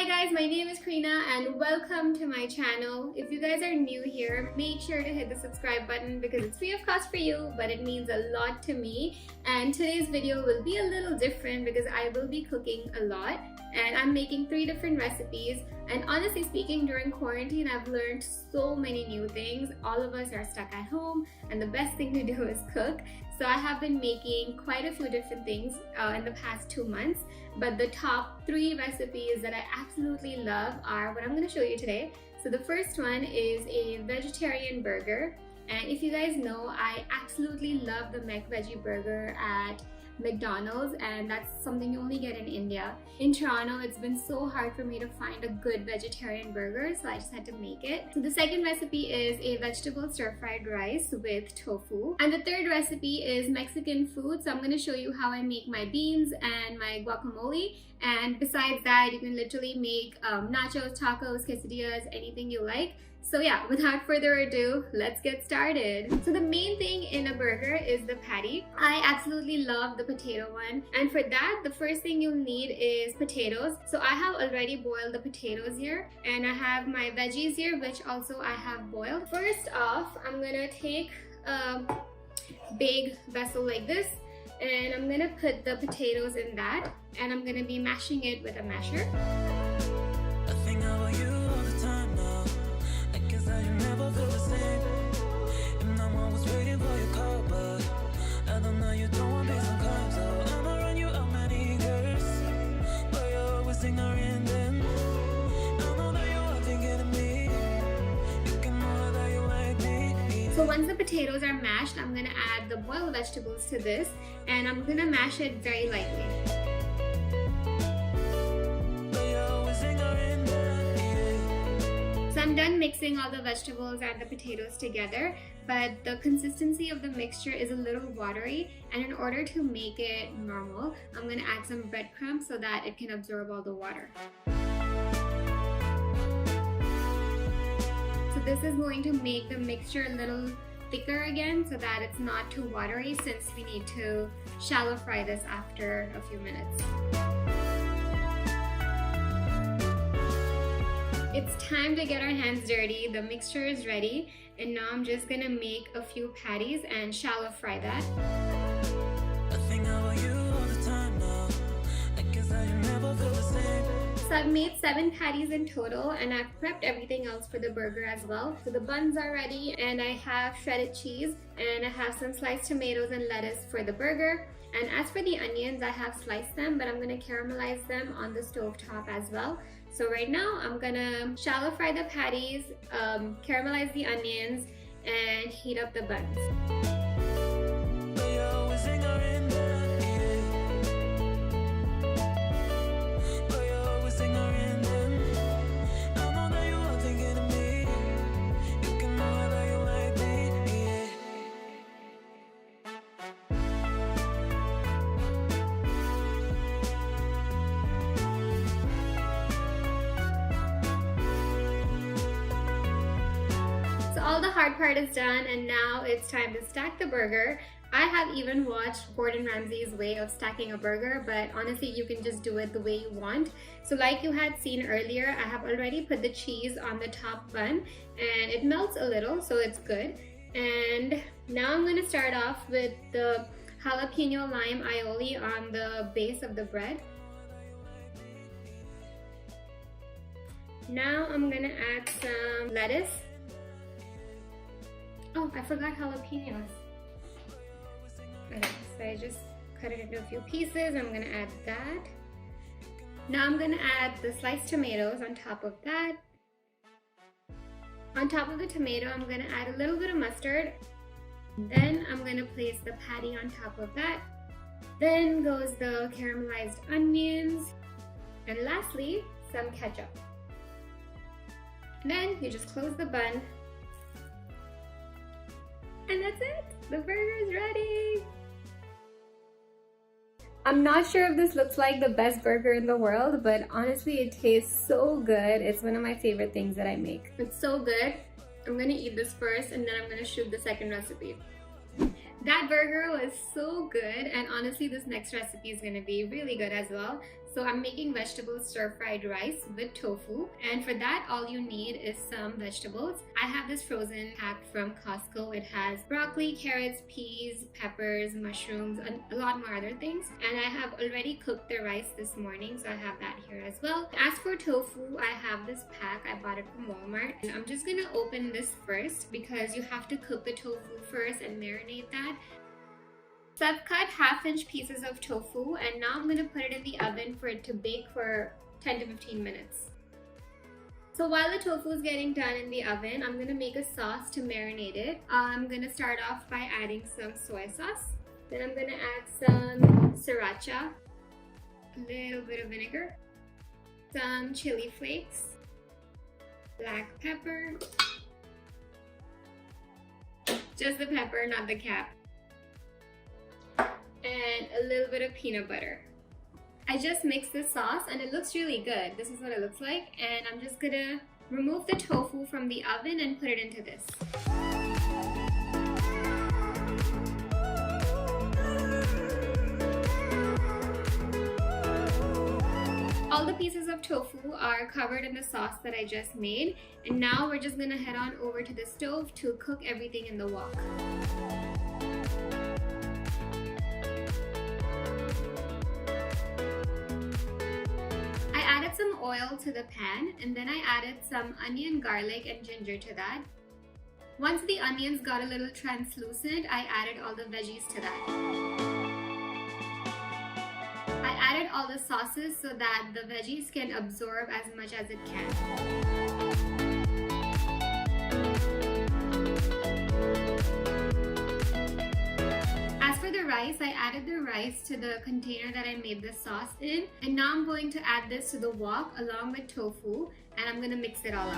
Hi guys, my name is Krina and welcome to my channel. If you guys are new here, make sure to hit the subscribe button because it's free of cost for you, but it means a lot to me. And today's video will be a little different because I will be cooking a lot and I'm making 3 different recipes. And honestly speaking, during quarantine, I've learned so many new things. All of us are stuck at home and the best thing to do is cook. So I have been making quite a few different things in the past 2 months. But the top 3 recipes that I absolutely love are what I'm going to show you today. So the first one is a vegetarian burger. And if you guys know, I absolutely love the Veggie burger at McDonald's, and that's something you only get in India. In Toronto, it's been so hard for me to find a good vegetarian burger, so I just had to make it. So the second recipe is a vegetable stir-fried rice with tofu. And the third recipe is Mexican food, so I'm going to show you how I make my beans and my guacamole. And besides that, you can literally make nachos, tacos, quesadillas, anything you like. So yeah, without further ado, let's get started. So the main thing in a burger is the patty. I absolutely love the potato one. And for that, the first thing you'll need is potatoes. So I have already boiled the potatoes here. And I have my veggies here, which also I have boiled. First off, I'm gonna take a big vessel like this. And I'm gonna put the potatoes in that. And I'm gonna be mashing it with a masher. So once the potatoes are mashed, I'm going to add the boiled vegetables to this and I'm going to mash it very lightly. So I'm done mixing all the vegetables and the potatoes together, but the consistency of the mixture is a little watery, and in order to make it normal, I'm going to add some breadcrumbs so that it can absorb all the water. So this is going to make the mixture a little thicker again so that it's not too watery, since we need to shallow fry this after a few minutes. It's time to get our hands dirty. The mixture is ready, and now I'm just gonna make a few patties and shallow fry that. So I've made 7 patties in total, and I've prepped everything else for the burger as well. So the buns are ready, and I have shredded cheese, and I have some sliced tomatoes and lettuce for the burger. And as for the onions, I have sliced them, but I'm gonna caramelize them on the stove top as well. So right now, I'm gonna shallow fry the patties, caramelize the onions, and heat up the buns. All the hard part is done, and now it's time to stack the burger. I have even watched Gordon Ramsay's way of stacking a burger, but honestly you can just do it the way you want. So like you had seen earlier, I have already put the cheese on the top bun and it melts a little, so it's good. And now I'm going to start off with the jalapeno lime aioli on the base of the bread. Now I'm going to add some lettuce. Oh, I forgot jalapenos. Okay, so I just cut it into a few pieces. I'm gonna add that. Now I'm gonna add the sliced tomatoes on top of that. On top of the tomato, I'm gonna add a little bit of mustard. Then I'm gonna place the patty on top of that. Then goes the caramelized onions. And lastly, some ketchup. Then you just close the bun. And that's it! The burger is ready! I'm not sure if this looks like the best burger in the world, but honestly it tastes so good. It's one of my favorite things that I make. It's so good. I'm gonna eat this first and then I'm gonna shoot the second recipe. That burger was so good, and honestly this next recipe is gonna be really good as well. So I'm making vegetable stir-fried rice with tofu, and for that all you need is some vegetables. I have this frozen pack from Costco. It has broccoli, carrots, peas, peppers, mushrooms, and a lot more other things. And I have already cooked the rice this morning, so I have that here as well. As for tofu, I have this pack. I bought it from Walmart. And I'm just gonna open this first because you have to cook the tofu first and marinate that. So I've cut 1/2-inch pieces of tofu, and now I'm going to put it in the oven for it to bake for 10 to 15 minutes. So while the tofu is getting done in the oven, I'm going to make a sauce to marinate it. I'm going to start off by adding some soy sauce. Then I'm going to add some sriracha, a little bit of vinegar, some chili flakes, black pepper, just the pepper, not the cap, and a little bit of peanut butter. I just mixed this sauce and it looks really good. This is what it looks like, and I'm just gonna remove the tofu from the oven and put it into this. All the pieces of tofu are covered in the sauce that I just made, and now we're just gonna head on over to the stove to cook everything in the wok. Some oil to the pan, and then I added some onion, garlic, and ginger to that. Once the onions got a little translucent, I added all the veggies to that. I added all the sauces so that the veggies can absorb as much as it can. Rice, I added the rice to the container that I made the sauce in, and now I'm going to add this to the wok along with tofu, and I'm going to mix it all up.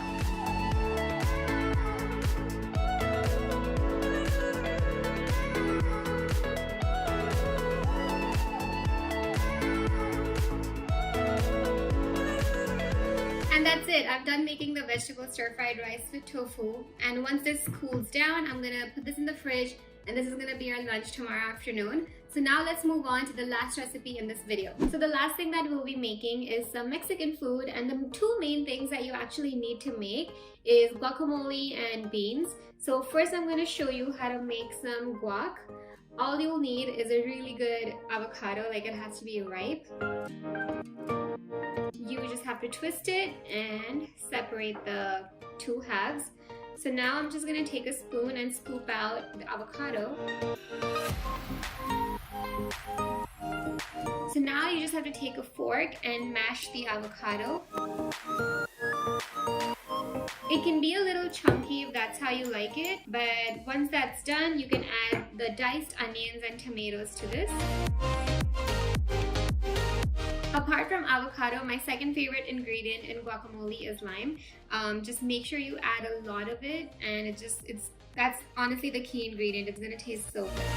And that's it. I've done making the vegetable stir-fried rice with tofu, and once this cools down, I'm going to put this in the fridge, and this is going to be our lunch tomorrow afternoon. So now let's move on to the last recipe in this video. So the last thing that we'll be making is some Mexican food, and the two main things that you actually need to make is guacamole and beans. So first I'm going to show you how to make some guac. All you'll need is a really good avocado, like it has to be ripe. You just have to twist it and separate the two halves. So now I'm just going to take a spoon and scoop out the avocado. So now you just have to take a fork and mash the avocado. It can be a little chunky if that's how you like it, but once that's done, you can add the diced onions and tomatoes to this. Apart from avocado, my second favorite ingredient in guacamole is lime. Just make sure you add a lot of it, and that's honestly the key ingredient. It's gonna taste so good.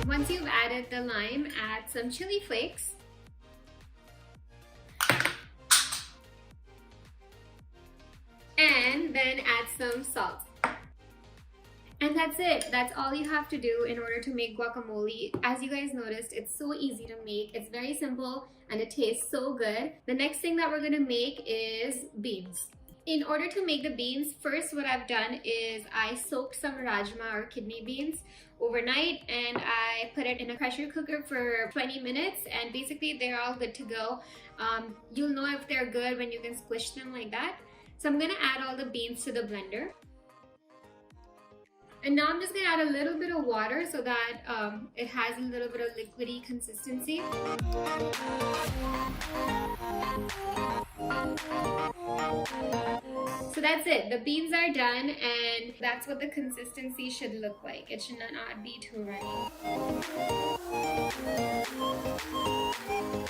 Once you've added the lime, add some chili flakes. And then add some salt. And that's it. That's all you have to do in order to make guacamole. As you guys noticed, it's so easy to make. It's very simple and it tastes so good. The next thing that we're gonna make is beans. In order to make the beans, first what I've done is I soaked some rajma or kidney beans overnight, and I put it in a pressure cooker for 20 minutes, and basically they're all good to go. You'll know if they're good when you can squish them like that. So I'm gonna add all the beans to the blender. And now I'm just going to add a little bit of water so that it has a little bit of liquidy consistency. So that's it. The beans are done, and that's what the consistency should look like. It should not be too runny.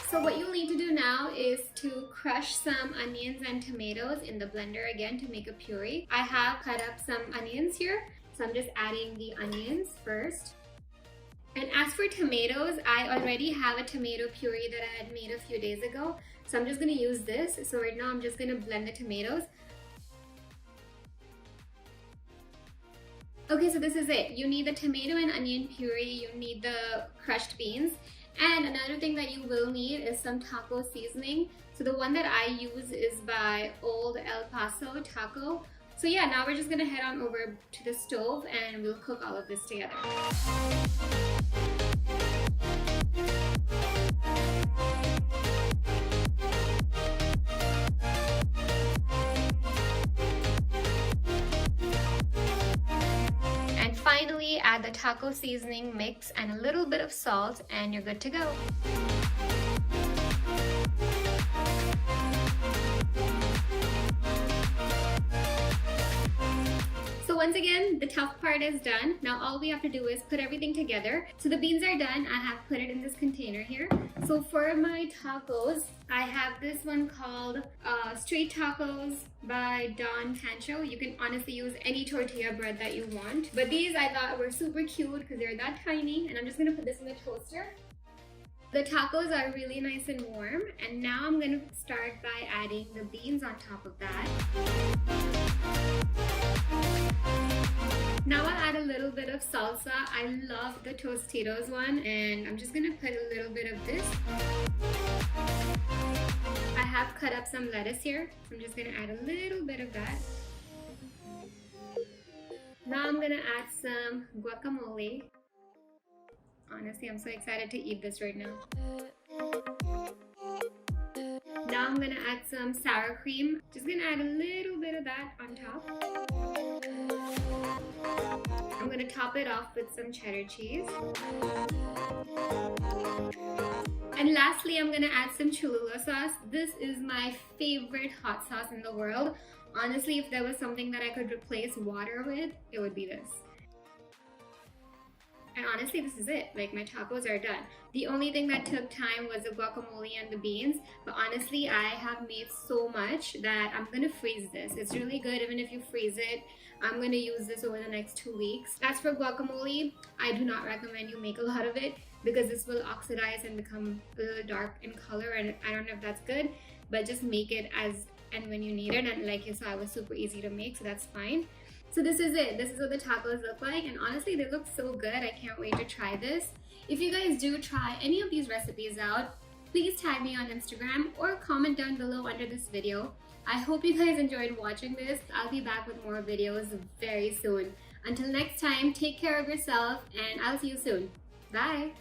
So what you'll need to do now is to crush some onions and tomatoes in the blender again to make a puree. I have cut up some onions here. So I'm just adding the onions first. And as for tomatoes, I already have a tomato puree that I had made a few days ago. So I'm just going to use this. So right now I'm just going to blend the tomatoes. Okay, so this is it. You need the tomato and onion puree, you need the crushed beans, And another thing that you will need is some taco seasoning. So the one that I use is by Old El Paso Taco. So yeah, now we're just gonna head on over to the stove and we'll cook all of this together. And finally, add the taco seasoning mix and a little bit of salt and you're good to go. So once again, the tough part is done. Now all we have to do is put everything together. So the beans are done. I have put it in this container here. So for my tacos, I have this one called Street Tacos by Don Pancho. You can honestly use any tortilla bread that you want. But these I thought were super cute because they're that tiny. And I'm just gonna put this in the toaster. The tacos are really nice and warm. And now I'm gonna start by adding the beans on top of that. Now I'll add a little bit of salsa. I love the Tostitos one, and I'm just gonna put a little bit of this. I have cut up some lettuce here, so I'm just gonna add a little bit of that. Now I'm gonna add some guacamole. Honestly, I'm so excited to eat this right now. Now I'm gonna add some sour cream. Just gonna add a little bit of that on top. I'm gonna top it off with some cheddar cheese. And lastly, I'm gonna add some Cholula sauce. This is my favorite hot sauce in the world. Honestly, if there was something that I could replace water with, it would be this. And honestly, this is it. Like, my tacos are done. The only thing that took time was the guacamole and the beans. But honestly, I have made so much that I'm gonna freeze this. It's really good even if you freeze it. I'm gonna use this over the next 2 weeks. As for guacamole, I do not recommend you make a lot of it because this will oxidize and become a little dark in color, and I don't know if that's good, but just make it as and when you need it. And like you saw, it was super easy to make, so that's fine. So this is it. This is what the tacos look like, and honestly they look so good. I can't wait to try this. If you guys do try any of these recipes out, please tag me on Instagram or comment down below under this video. I hope you guys enjoyed watching this. I'll be back with more videos very soon. Until next time, take care of yourself and I'll see you soon. Bye!